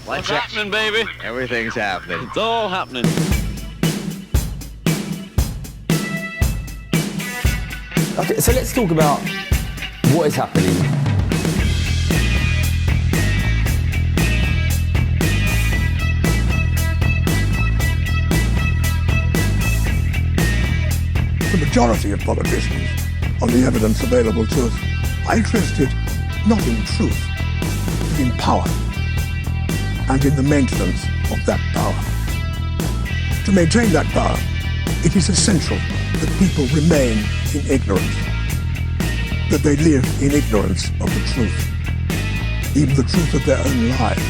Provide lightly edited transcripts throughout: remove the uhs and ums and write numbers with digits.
What's happening, baby? Everything's happening. It's all happening. Okay, so let's talk about what is happening. The majority of politicians, on the evidence available to us, are interested not in truth, but in power, and in the maintenance of that power. To maintain that power, it is essential that people remain in ignorance, that they live in ignorance of the truth, even the truth of their own lives.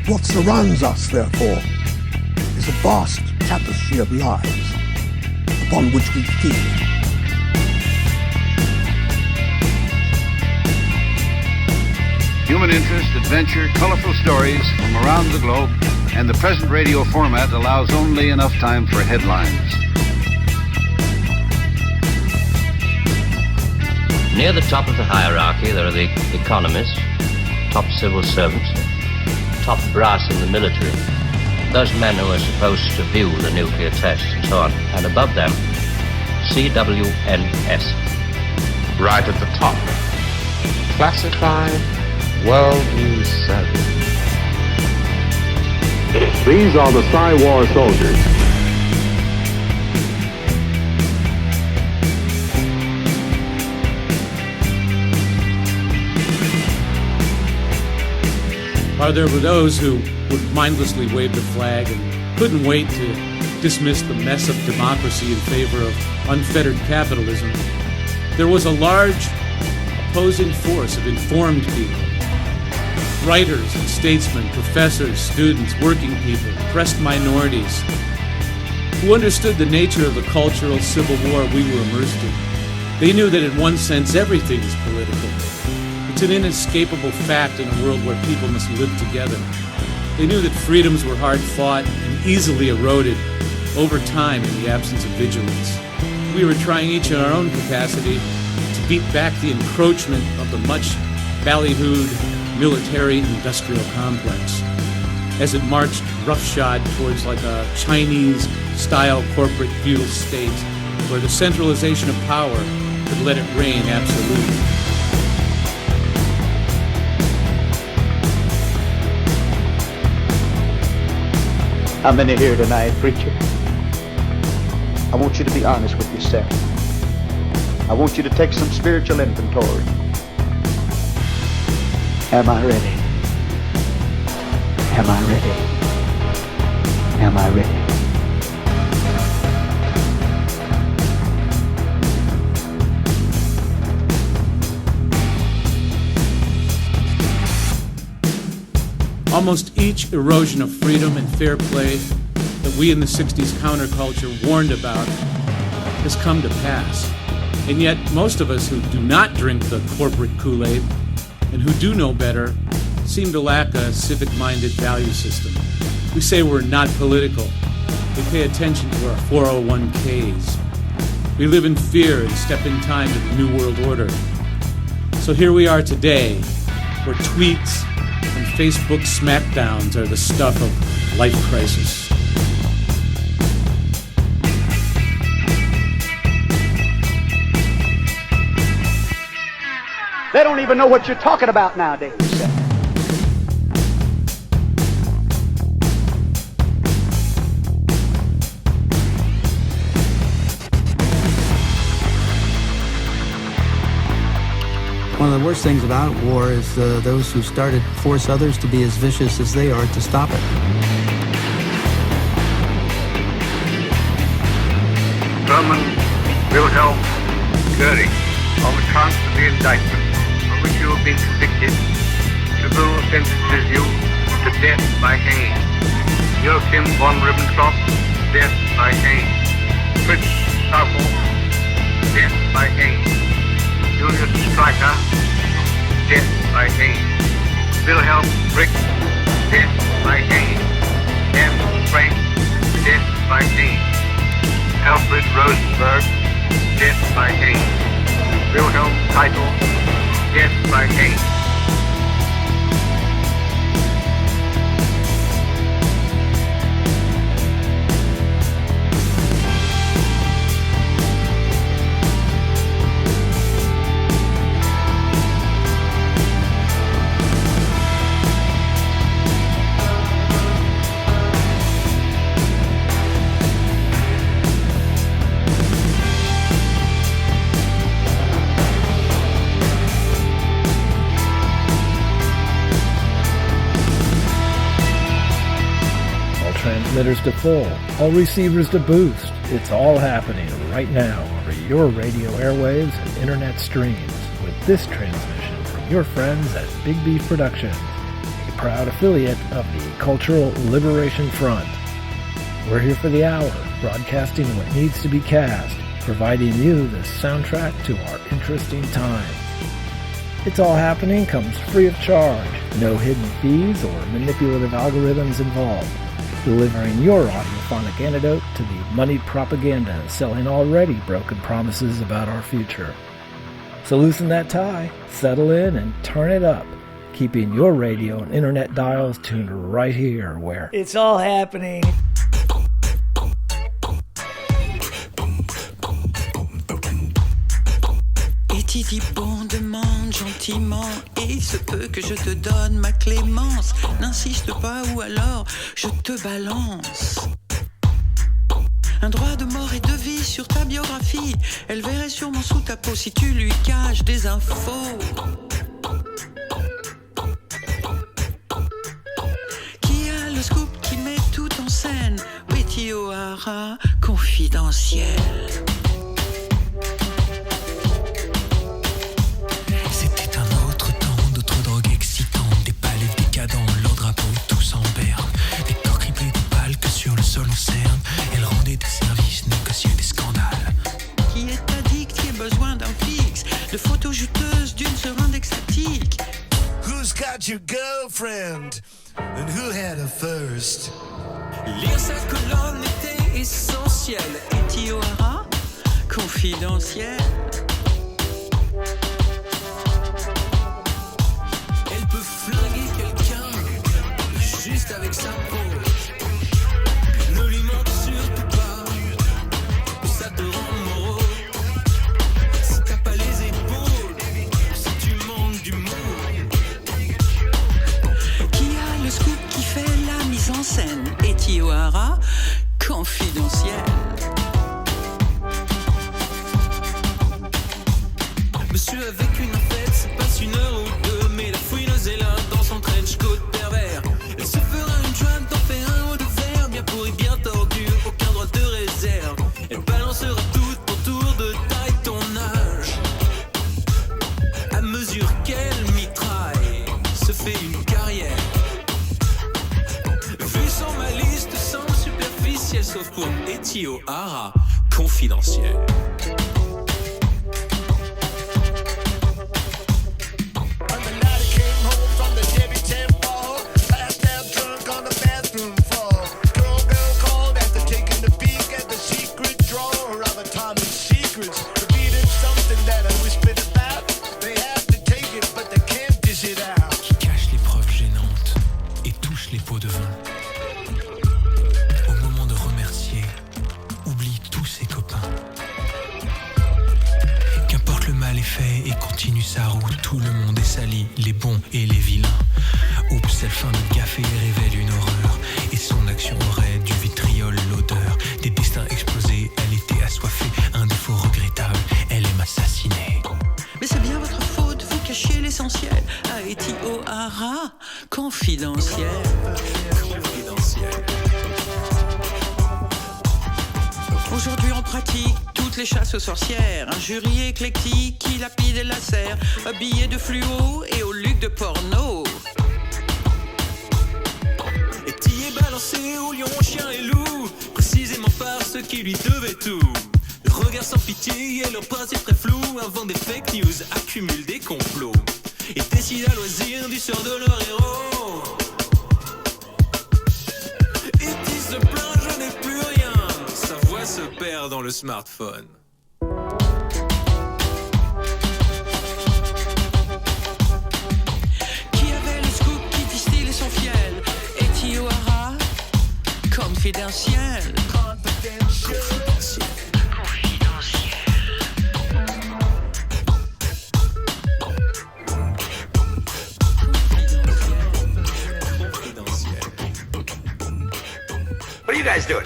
What surrounds us, therefore, is a vast tapestry of lies upon which we feed. Human interest, adventure, colorful stories from around the globe, and the present radio format allows only enough time for headlines. Near the top of the hierarchy, there are the economists, top civil servants, top brass in the military, those men who are supposed to view the nuclear tests and so on, and above them, CWNS. Right at the top, classified World News Service. These are the Psy-War soldiers. While there were those who would mindlessly wave the flag and couldn't wait to dismiss the mess of democracy in favor of unfettered capitalism, there was a large opposing force of informed people. Writers and statesmen, professors, students, working people, oppressed minorities, who understood the nature of the cultural civil war we were immersed in. They knew that in one sense everything is political. It's an inescapable fact in a world where people must live together. They knew that freedoms were hard-fought and easily eroded over time in the absence of vigilance. We were trying each in our own capacity to beat back the encroachment of the much ballyhooed military-industrial complex as it marched roughshod towards like a Chinese-style corporate feudal state where the centralization of power could let it reign absolutely. How many here tonight, preacher? I want you to be honest with yourself. I want you to take some spiritual inventory. Am I ready? Am I ready? Am I ready? Almost each erosion of freedom and fair play that we in the 60s counterculture warned about has come to pass. And yet most of us who do not drink the corporate Kool-Aid and who do know better seem to lack a civic-minded value system. We say we're not political. We pay attention to our 401ks. We live in fear and step in time to the New World Order. So here we are today, where tweets and Facebook smackdowns are the stuff of life crisis. They don't even know what you're talking about nowadays. One of the worst things about war is those who started force others to be as vicious as they are to stop it. Herman Wilhelm Goering, on the count of the indictment on which you have been convicted, tribunal sentences you to death by hanging. Joachim von Ribbentrop, death by hanging. Fritz Staufel, death by hanging. Julius Streicher, death by hanging. Wilhelm Frick, death by hanging. Ernst Frank, death by hanging. Alfred Rosenberg, death by hanging. Wilhelm Keitel, death by hanging. transmitters to full, all receivers to boost. It's all happening right now over your radio airwaves and internet streams with this transmission from your friends at Big Beef Productions, a proud affiliate of the Cultural Liberation Front. We're here for the hour, broadcasting what needs to be cast, providing you the soundtrack to our interesting times. It's All Happening comes free of charge, no hidden fees or manipulative algorithms involved, delivering your audiophonic antidote to the moneyed propaganda selling already broken promises about our future. So loosen that tie, settle in, and turn it up, keeping your radio and internet dials tuned right here where it's all happening. Et dit bon, demande gentiment, et il se peut que je te donne ma clémence. N'insiste pas ou alors je te balance un droit de mort et de vie sur ta biographie. Elle verrait sûrement sous ta peau si tu lui caches des infos. Qui a le scoop qui met tout en scène? Hetty O'Hara, confidentiel. Leurs drapeaux tous en berne, des corps criblés de balles que sur le sol on cerne. Elle rendait des services, négociait des scandales. Qui est addict, qui a besoin d'un fixe, de photos juteuses d'une seringue extatique. Who's got your girlfriend and who had her first? Lire sa colonne était essentiel. Hetty O'Hara, confidentiel. Elle peut flinguer quelqu'un juste avec sa peau. Ne lui manque surtout pas, ça te rend morose. Si t'as pas les épaules, si tu manques d'humour. Qui a le scoop qui fait la mise en scène? Hetty O'Hara, confidentiel. Monsieur avec une fête, c'est passe une heure ou deux, mais la fouineuse est là dans son trench coat pervers. Elle se fera une jointe, t'en fais un haut de verre, bien pourri, bien tordu, aucun droit de réserve. Elle balancera tout pour tour de taille ton âge, à mesure qu'elle mitraille, se fait une carrière. Vu sans malice, te semble superficielle, sauf pour Hetty O'Hara, confidentiel. Tout le monde est sali, les bons et les vilains. Oups, elle feint de gaffe et révèle une horreur. Et son action aurait du vitriol l'odeur. Des destins explosés, elle était assoiffée. Un défaut regrettable, elle aime assassiner. Mais c'est bien votre faute, vous cachez l'essentiel. À Hetty O'Hara, confidentiel. Aujourd'hui on pratique toutes les chasses aux sorcières. Un jury éclectique qui lapide et lacère, habillé de fluo et au luc de porno. Hetty est balancé au lion, au chien et loup, précisément par ceux qui lui devaient tout. Le regard sans pitié et leurs principes très flous, inventent des fake news, accumulent des complots et décident à loisir du sort de leur héros. Hetty se plaint, je n'ai plus rien. Sa voix se perd dans le smartphone. Qui avait le scoop qui distille son fiel? Hetty O'Hara, confidentiel. What are you guys doing?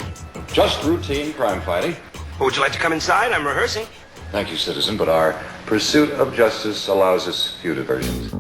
Just routine crime fighting. Well, would you like to come inside? I'm rehearsing. Thank you, citizen, but our pursuit of justice allows us few diversions.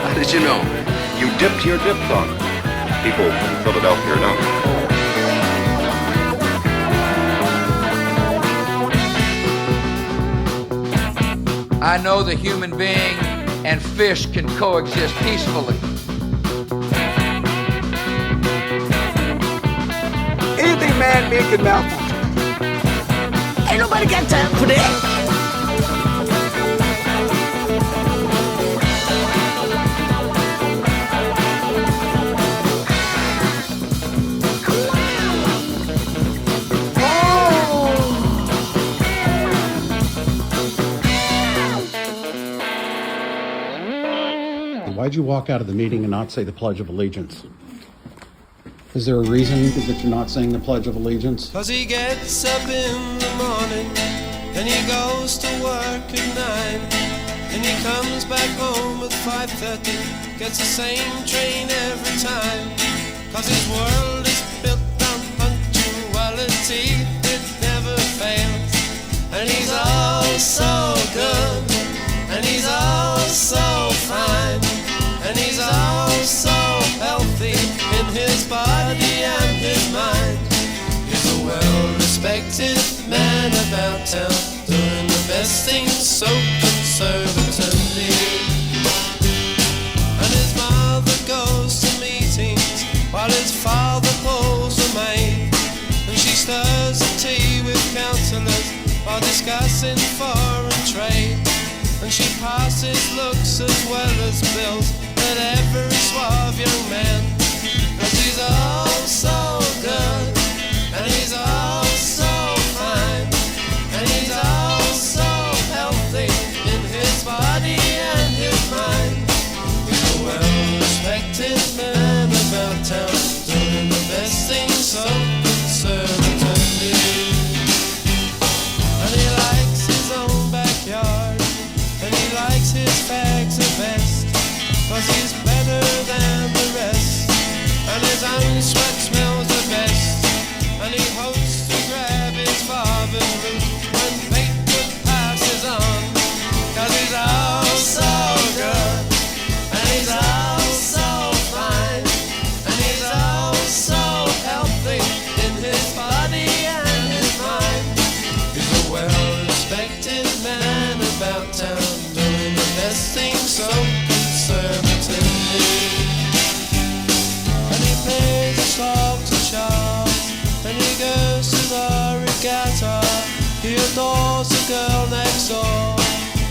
How did you know? You dipped your diphthong. People in Philadelphia don't. I know the human being and fish can coexist peacefully. Anything man-made can malfunction. Ain't nobody got time for that. Why'd you walk out of the meeting and not say the Pledge of Allegiance? Is there a reason that you're not saying the Pledge of Allegiance? 'Cause he gets up in the morning and he goes to work at 9 and he comes back home at 5:30, gets the same train every time. 'Cause his world is built on punctuality, it never fails. And he's all so good, and he's all so fine, and he's all so healthy in his body and his mind. He's a well-respected man about town, doing the best things so conservatively. And his mother goes to meetings while his father pulls a maid, and she stirs the tea with councillors while discussing foreign trade. And she passes looks as well as bills at every suave young man. 'Cause he's all so good, and he's all so fine, and he's all so healthy in his body and his mind. He's a well-respected man about town, doing the best things so conservatively. And he likes his own backyard, and he likes his fags the best, 'cause he's better than the rest, and his own sweat smells the best. And he hopes to grab his father's root when paper passes on, 'cause he's all so good, and he's all so fine, and he's all so healthy in his body and his mind. He's a well-respected man about town, doing the best things so conservatively. And he plays a song to Charles, and he goes to the regatta. He adores the girl next door,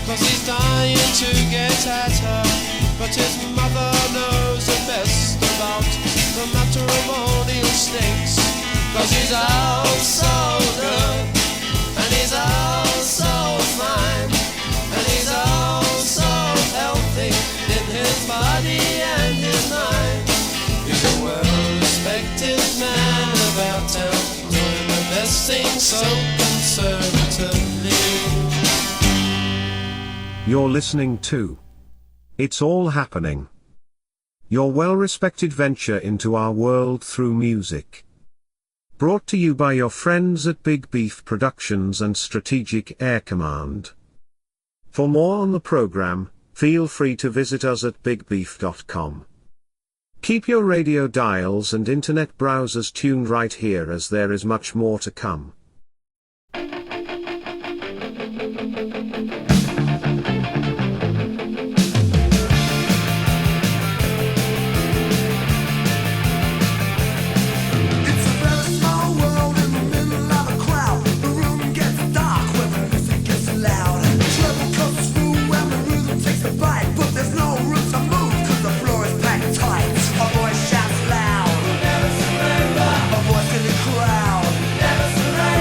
'cause he's dying to get at her. But his mother knows the best about the matrimonial snakes, 'cause he's all so good, and he's all so fine, and he's all so healthy in his body and his mind. He's a well-respected man about town, doing the best things so conservatively. You're listening to It's All Happening, your well-respected venture into our world through music. Brought to you by your friends at Big Beef Productions and Strategic Air Command. For more on the program, feel free to visit us at bigbeef.com. Keep your radio dials and internet browsers tuned right here, as there is much more to come. Crowd. Never surrender.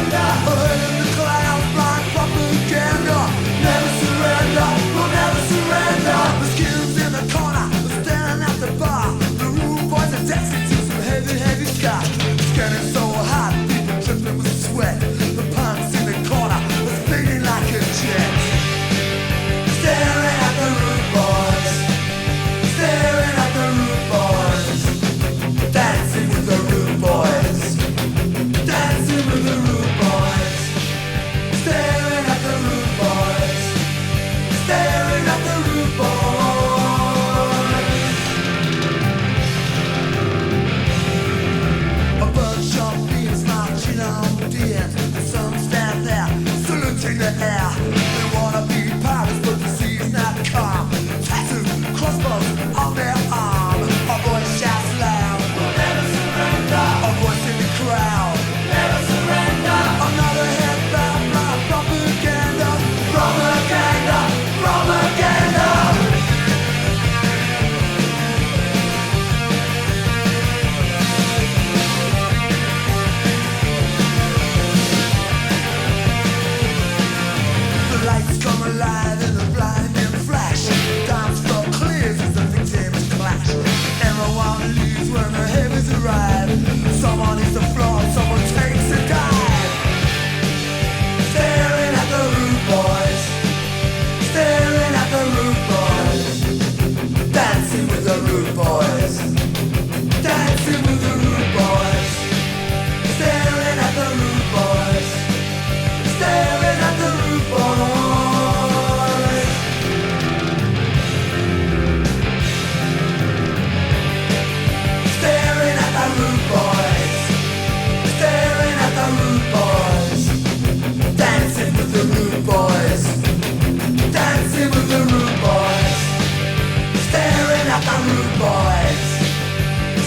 at the rude boys.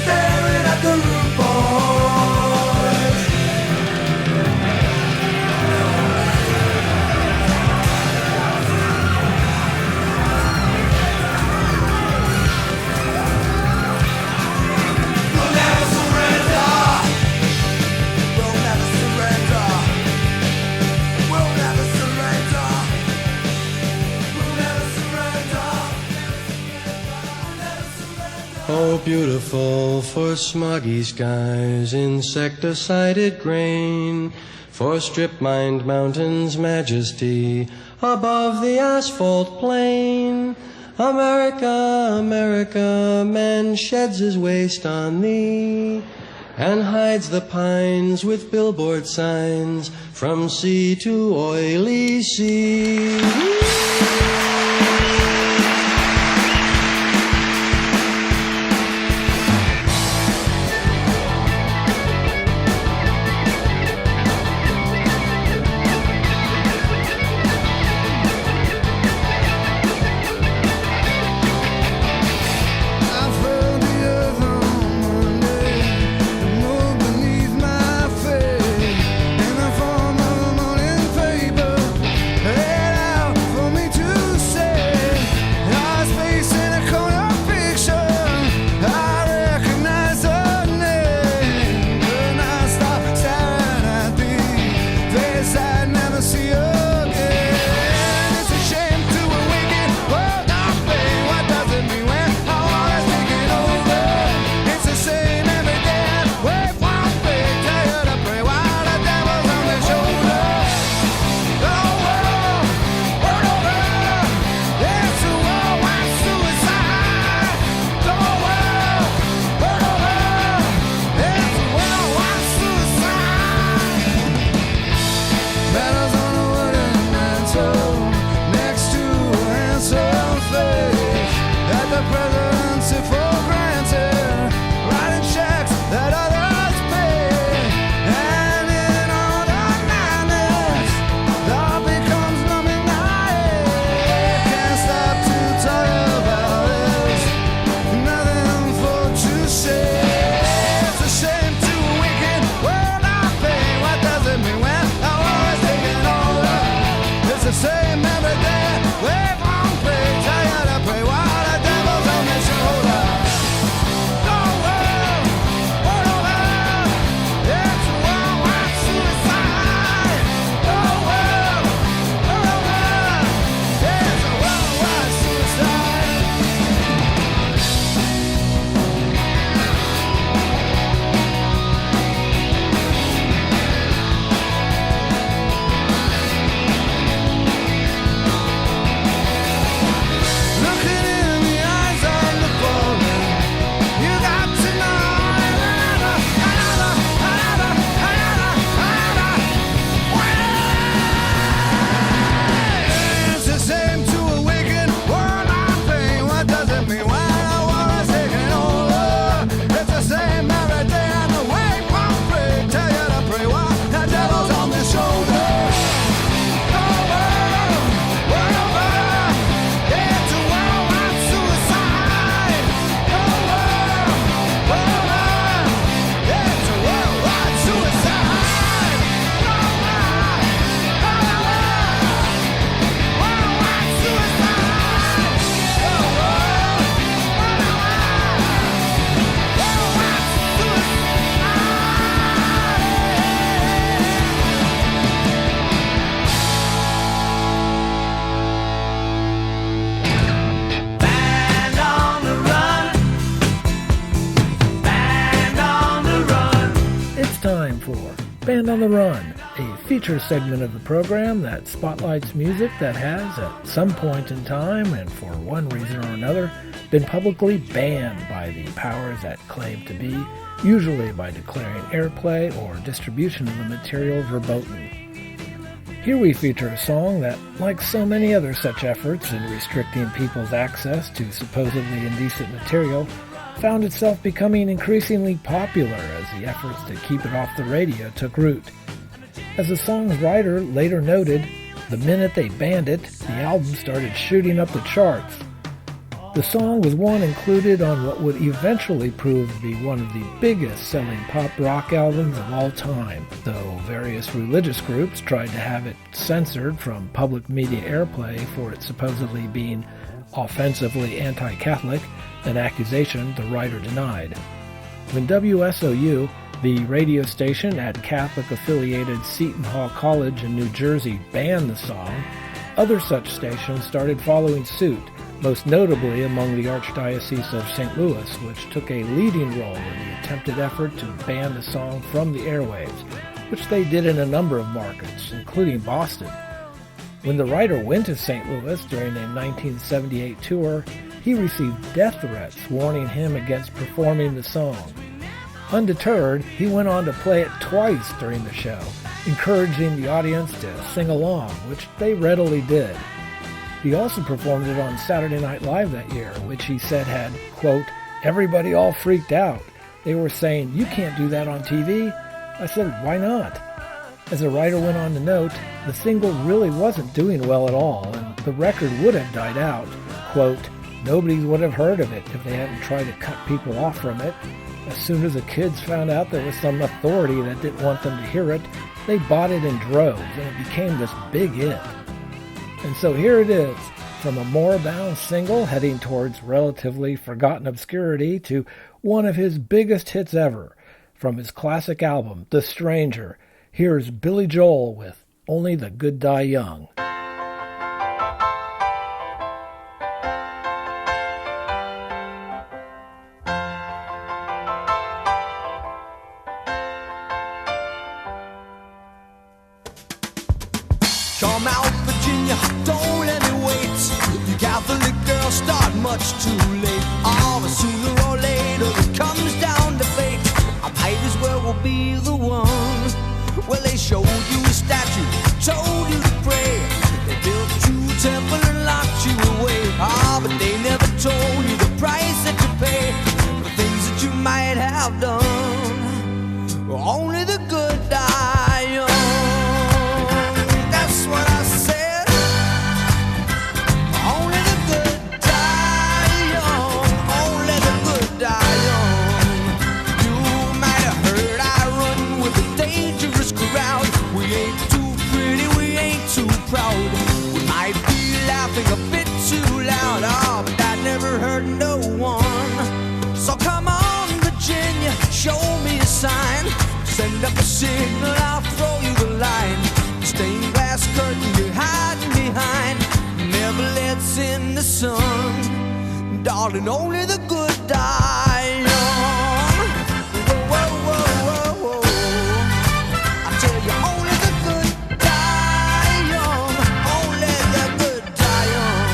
Staring at the rude boys. We'll never surrender. We'll never surrender. We'll never surrender. We'll never surrender. Oh, beautiful for smoggy skies, insecticided grain, for strip-mined mountains' majesty above the asphalt plain. America, America, man sheds his waste on thee, and hides the pines with billboard signs from sea to oily sea. Band on the Run, a feature segment of the program that spotlights music that has, at some point in time and for one reason or another, been publicly banned by the powers that claim to be, usually by declaring airplay or distribution of the material verboten. Here we feature a song that, like so many other such efforts in restricting people's access to supposedly indecent material, found itself becoming increasingly popular as the efforts to keep it off the radio took root. As the song's writer later noted, the minute they banned it, the album started shooting up the charts. The song was one included on what would eventually prove to be one of the biggest selling pop rock albums of all time, though various religious groups tried to have it censored from public media airplay for it supposedly being offensively anti-Catholic, an accusation the writer denied. When WSOU, the radio station at Catholic-affiliated Seton Hall College in New Jersey, banned the song, other such stations started following suit, most notably among the Archdiocese of St. Louis, which took a leading role in the attempted effort to ban the song from the airwaves, which they did in a number of markets, including Boston. When the writer went to St. Louis during a 1978 tour, he received death threats warning him against performing the song. Undeterred, he went on to play it twice during the show, encouraging the audience to sing along, which they readily did. He also performed it on Saturday Night Live that year, which he said had, quote, everybody all freaked out. They were saying, you can't do that on TV. I said, why not? As the writer went on to note, the single really wasn't doing well at all, and the record would have died out. Quote, nobody would have heard of it if they hadn't tried to cut people off from it. As soon as the kids found out there was some authority that didn't want them to hear it, they bought it in droves, and it became this big hit. And so here it is, from a moribund single heading towards relatively forgotten obscurity to one of his biggest hits ever. From his classic album, The Stranger, here's Billy Joel with Only the Good Die Young. Come out, Virginia, don't let me wait. You Catholic girls start much too late. Oh, but sooner or later it comes down to fate. I might as well will be the one. Well, they showed you a statue, told you to pray. They built you a temple and locked you away. Ah, but they never told you the price that you pay for things that you might have done. Only the good die young. What I said, only the good die young, only the good die young. You might have heard I run with a dangerous crowd. We ain't too pretty, we ain't too proud. We might be laughing a bit too loud, oh, but that never hurt no one. So come on, Virginia, show me a sign. Send up a signal, I'll throw you the line. Stained glass curtain you're hiding behind never lets in the sun. Darling, only the good die young. Whoa, whoa, whoa, whoa, whoa. I tell you, only the good die young. Only the good die young.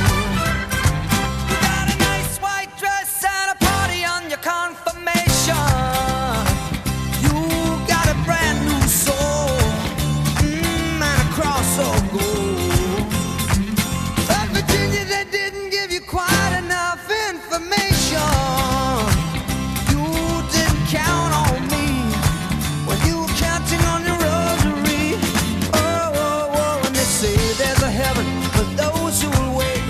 You got a nice white dress and a party on your confirmation. You got a brand new soul. Cross or gold. But Virginia, they didn't give you quite enough information. You didn't count on me when you were counting on your rosary. Oh, oh, oh, and they say there's a heaven for those who will wait.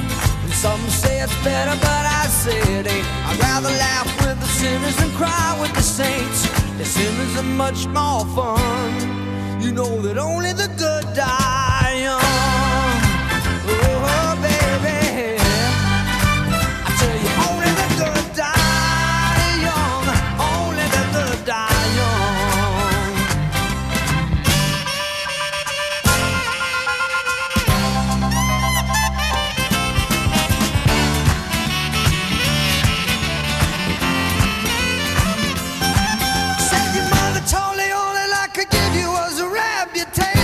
And some say it's better, but I say it ain't. I'd rather laugh with the sinners than cry with the saints. The sinners are much more fun. You know that only the good die young. Oh, baby, I tell you, only the good die young. Only the good die young. Said your mother told you all that I could give you was a reputation.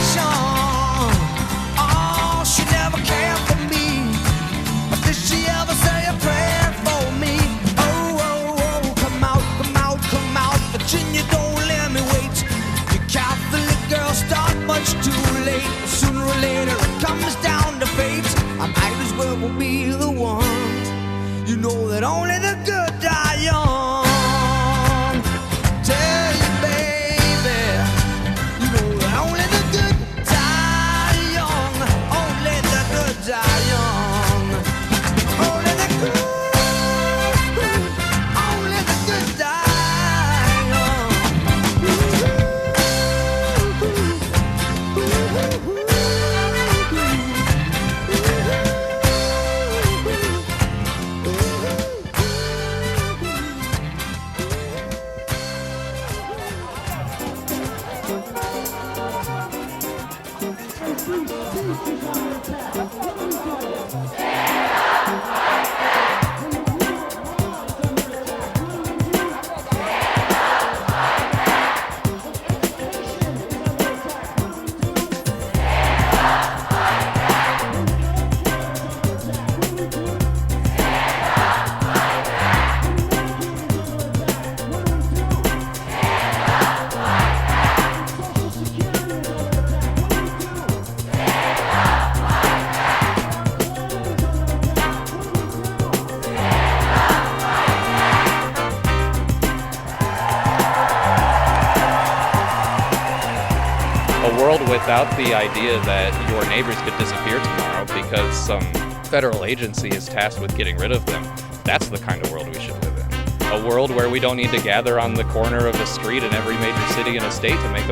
without the idea that your neighbors could disappear tomorrow because some federal agency is tasked with getting rid of them. That's the kind of world we should live in. A world where we don't need to gather on the corner of a street in every major city in a state to make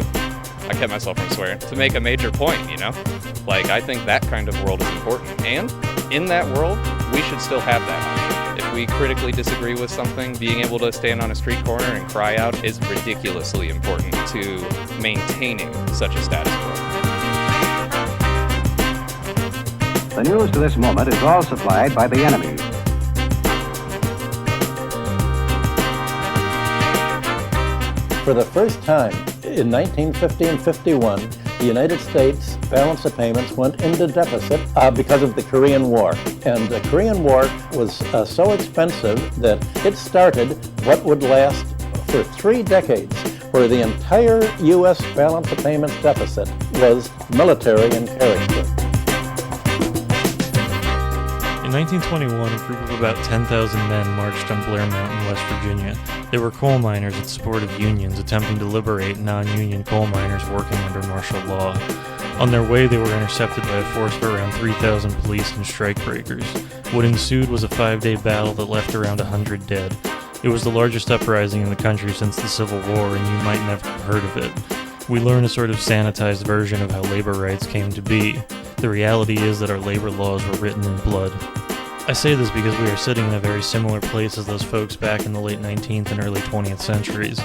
I kept myself from swearing, to make a major point, you know? Like, I think that kind of world is important. And in that world, we should still have that option. If we critically disagree with something, being able to stand on a street corner and cry out is ridiculously important to maintaining such a status quo. The news to this moment is all supplied by the enemy. For the first time in 1950 and 51, the United States balance of payments went into deficit because of the Korean War. And the Korean War was so expensive that it started what would last for 3 decades, where the entire U.S. balance of payments deficit was military in character. In 1921, a group of about 10,000 men marched on Blair Mountain, West Virginia. They were coal miners in support of unions attempting to liberate non-union coal miners working under martial law. On their way, they were intercepted by a force of around 3,000 police and strikebreakers. What ensued was a 5-day battle that left around 100 dead. It was the largest uprising in the country since the Civil War, and you might never have heard of it. We learn a sort of sanitized version of how labor rights came to be. The reality is that our labor laws were written in blood. I say this because we are sitting in a very similar place as those folks back in the late 19th and early 20th centuries.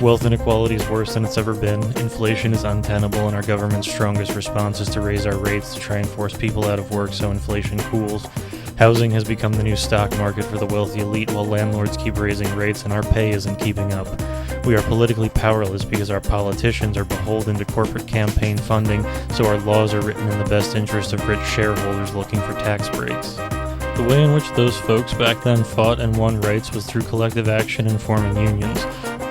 Wealth inequality is worse than it's ever been, inflation is untenable, and our government's strongest response is to raise our rates to try and force people out of work so inflation cools. Housing has become the new stock market for the wealthy elite while landlords keep raising rates and our pay isn't keeping up. We are politically powerless because our politicians are beholden to corporate campaign funding, so our laws are written in the best interest of rich shareholders looking for tax breaks. The way in which those folks back then fought and won rights was through collective action and forming unions.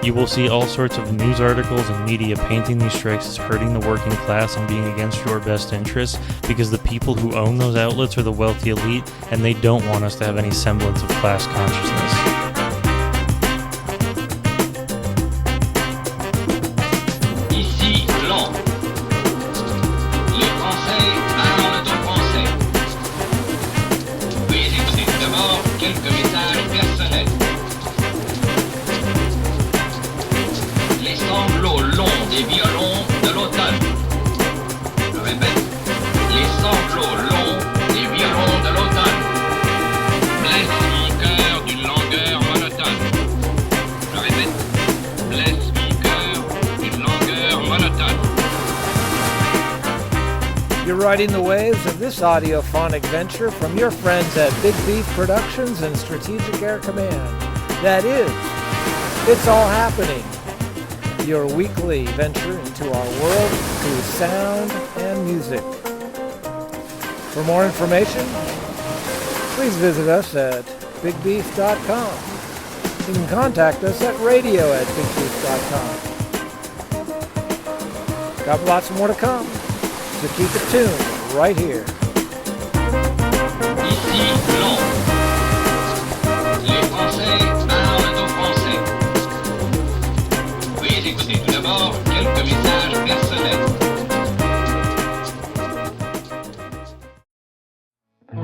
You will see all sorts of news articles and media painting these strikes as hurting the working class and being against your best interests because the people who own those outlets are the wealthy elite and they don't want us to have any semblance of class consciousness. You're riding the waves of this audiophonic venture from your friends at Big Beef Productions and Strategic Air Command. That is, It's All Happening, your weekly venture into our world through sound and music. For more information, please visit us at bigbeef.com. You can contact us at radio@bigbeef.com. Got lots more to come. So keep it tuned right here. Ici Londres. Les Français parlent aux Français. Veuillez écouter tout d'abord quelques messages personnels. I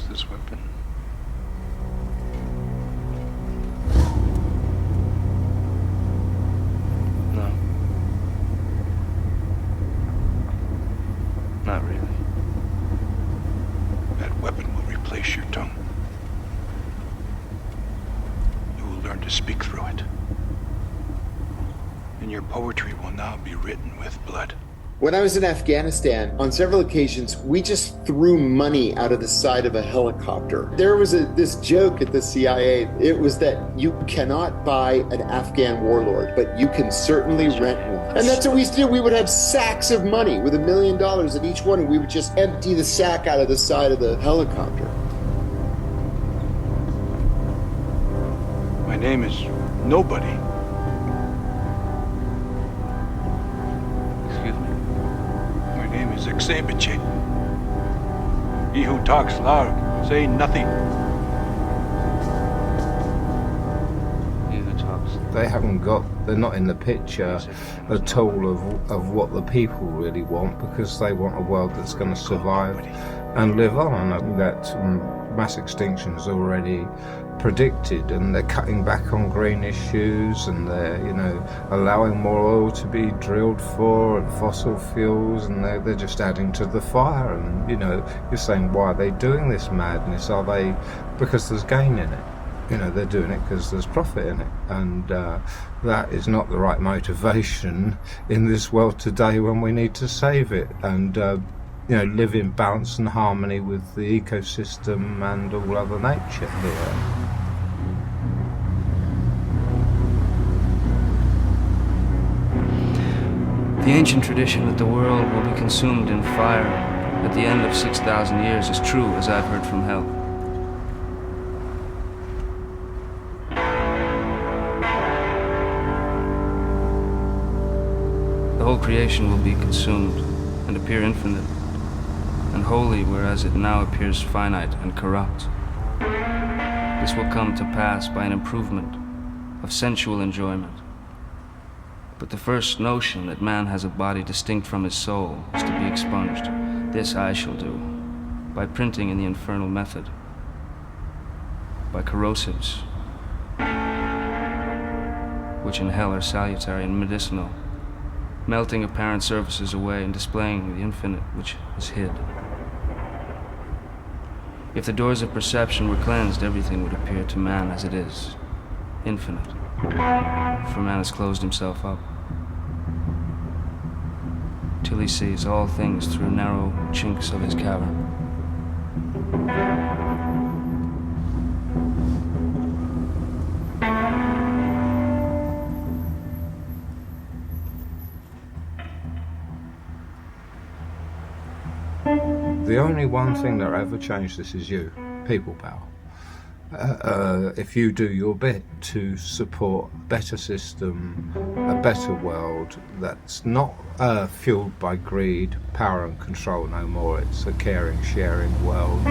use this weapon. No. Not really. That weapon will replace your tongue. You will learn to speak through it. And your poetry will now be written with blood. When I was in Afghanistan, on several occasions, we just threw money out of the side of a helicopter. There was this joke at the CIA. It was that you cannot buy an Afghan warlord, but you can certainly rent one. And that's what we used to do. We would have sacks of money with $1 million at each one, and we would just empty the sack out of the side of the helicopter. My name is Nobody. Exhibit. He who talks loud, say nothing. He who talks. They're not in the picture at all of what the people really want, because they want a world that's going to survive and live on. I think that mass extinction is already predicted, and they're cutting back on green issues, and they're allowing more oil to be drilled for, and fossil fuels, and they're just adding to the fire. And you're saying, why are they doing this madness? Are they because there's gain in it? They're doing it because there's profit in it, and that is not the right motivation in this world today when we need to save it and live in balance and harmony with the ecosystem and all other nature here. The ancient tradition that the world will be consumed in fire at the end of 6,000 years is true, as I've heard from hell. The whole creation will be consumed and appear infinite and holy, whereas it now appears finite and corrupt. This will come to pass by an improvement of sensual enjoyment. But the first notion that man has a body distinct from his soul is to be expunged. This I shall do, by printing in the infernal method, by corrosives, which in hell are salutary and medicinal, melting apparent surfaces away and displaying the infinite which is hid. If the doors of perception were cleansed, everything would appear to man as it is, infinite. For man has closed himself up, till he sees all things through narrow chinks of his cavern. The only one thing that ever changed this is you, people power. If you do your bit to support a better system, a better world that's not fueled by greed, power and control no more, it's a caring, sharing world.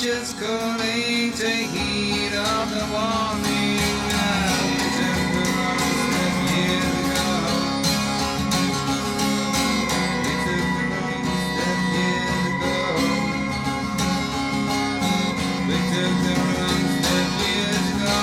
just calling, take heed of the warning. Now we took the wrong step years ago. We took the wrong step years ago. We took the wrong step years ago.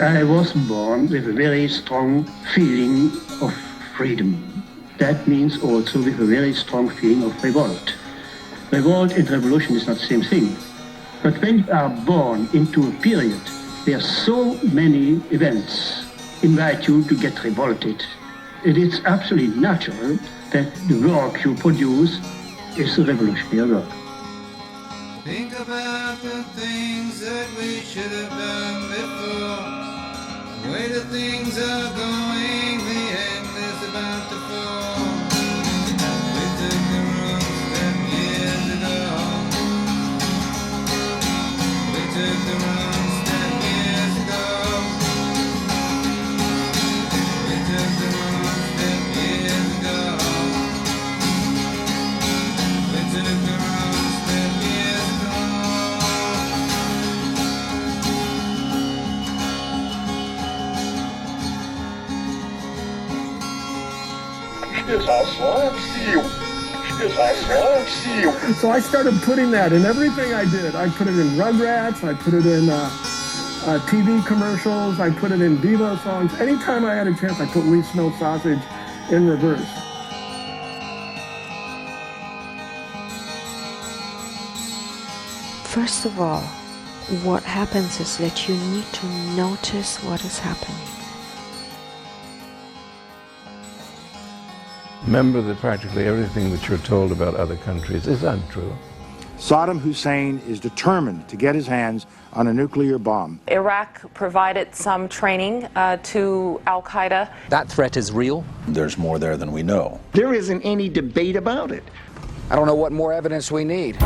I was born with a very strong feeling of freedom. That means also with a very strong feeling of revolt. Revolt and revolution is not the same thing. But when you are born into a period where so many events invite you to get revolted, it is absolutely natural that the work you produce is a revolutionary work. Think about the things that we should have done before. The way the things are going, the end is about to fall. We took the wrong step years ago. We took the wrong step years ago. We took the wrong step years ago. We took the wrong step years ago. So I started putting that in everything I did. I put it in Rugrats, I put it in TV commercials, I put it in Devo songs. Anytime I had a chance, I put We Smell Sausage in reverse. First of all, what happens is that you need to notice what is happening. Remember that practically everything that you're told about other countries is untrue. Saddam Hussein is determined to get his hands on a nuclear bomb. Iraq provided some training to Al-Qaeda. That threat is real. There's more there than we know. There isn't any debate about it. I don't know what more evidence we need.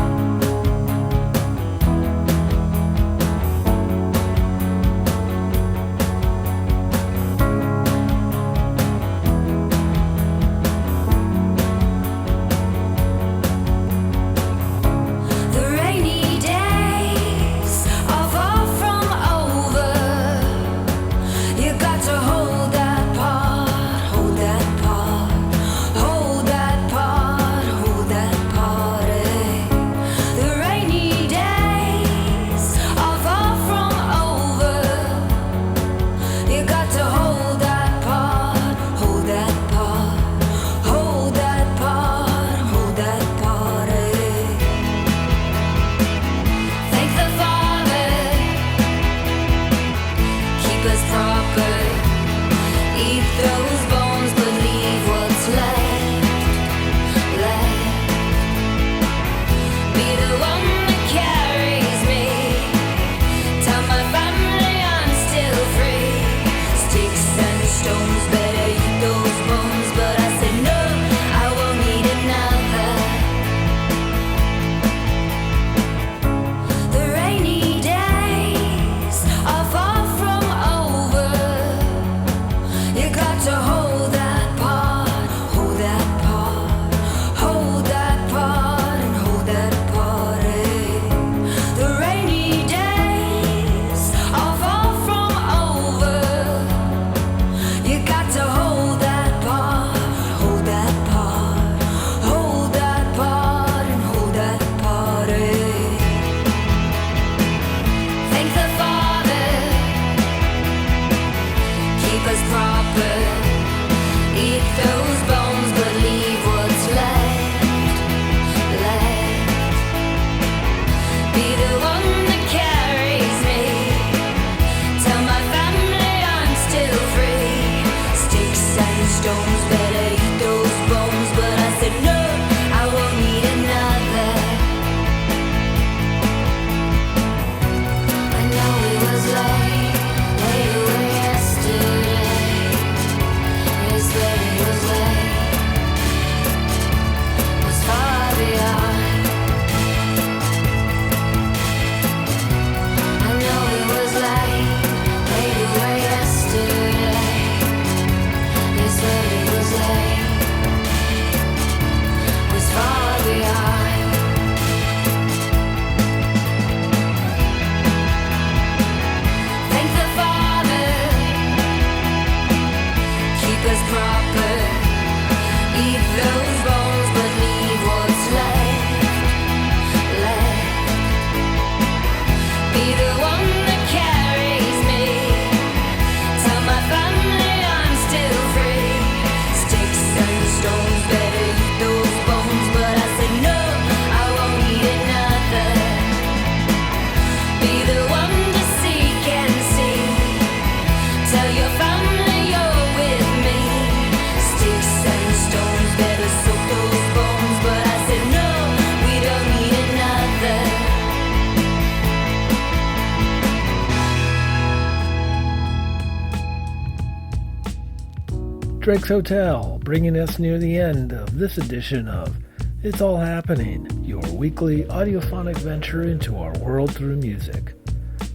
Drake's Hotel, bringing us near the end of this edition of It's All Happening, your weekly audiophonic venture into our world through music.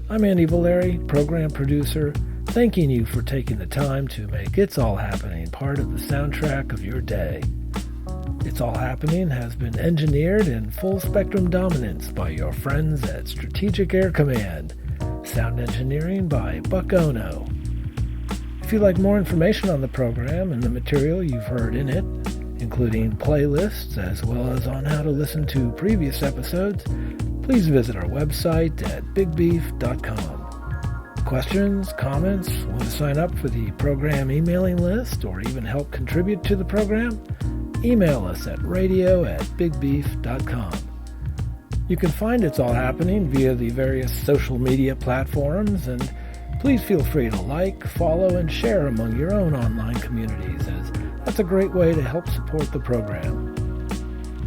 I'm Andy Valeri, program producer, thanking you for taking the time to make It's All Happening part of the soundtrack of your day. It's All Happening has been engineered in full spectrum dominance by your friends at Strategic Air Command. Sound engineering by Buck Ono. If you'd like more information on the program and the material you've heard in it, including playlists as well as on how to listen to previous episodes, please visit our website at bigbeef.com. Questions, comments, want to sign up for the program emailing list or even help contribute to the program? Email us at radio@bigbeef.com. You can find It's All Happening via the various social media platforms, and please feel free to like, follow, and share among your own online communities, as that's a great way to help support the program.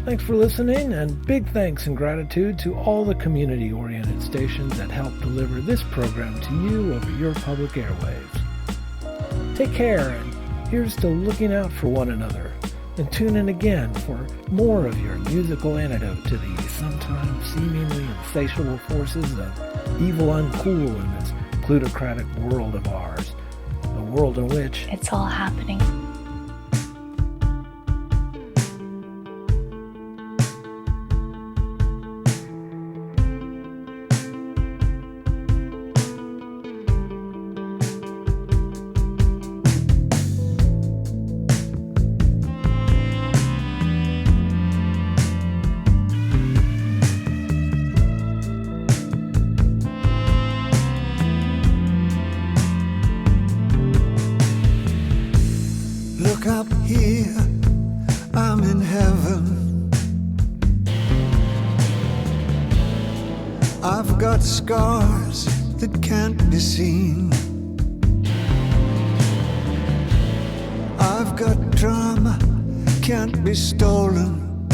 Thanks for listening, and big thanks and gratitude to all the community-oriented stations that help deliver this program to you over your public airwaves. Take care, and here's to looking out for one another, and tune in again for more of your musical antidote to the sometimes seemingly insatiable forces of evil uncool in this plutocratic world of ours, a world in which it's all happening. Scars that can't be seen. I've got drama, can't be stolen.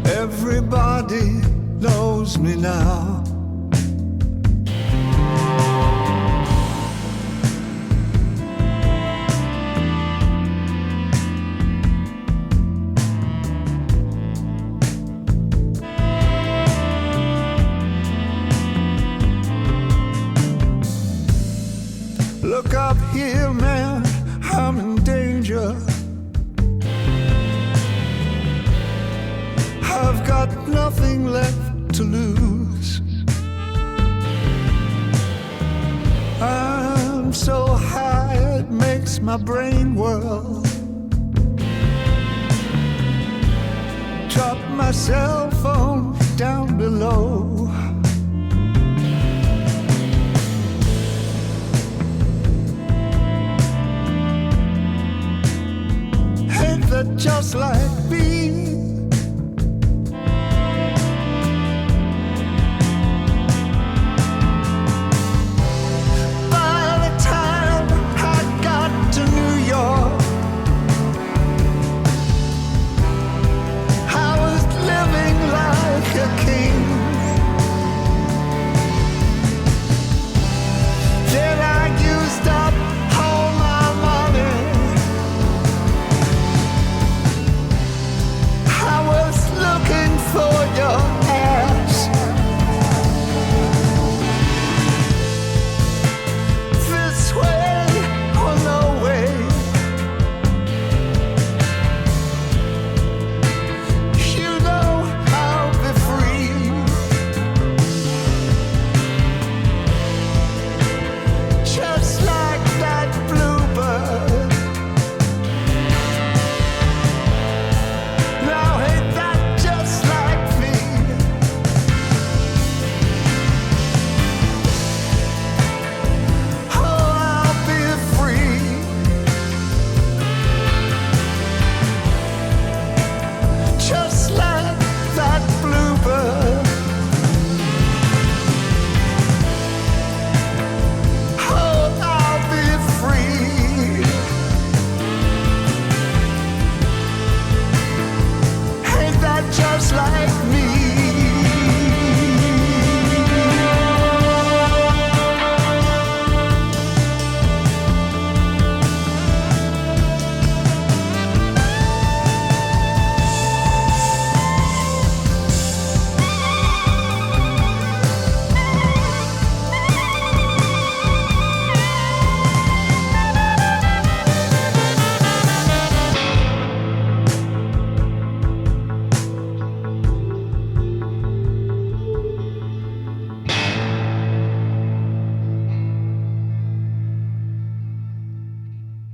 Everybody knows me now. Look up here, man, I'm in danger. I've got nothing left to lose. I'm so high it makes my brain whirl. Drop my cell phone down below. Just like me. By the time I got to New York, I was living like a king.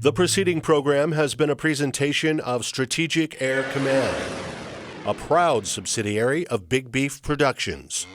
The preceding program has been a presentation of Strategic Air Command, a proud subsidiary of Big Beef Productions.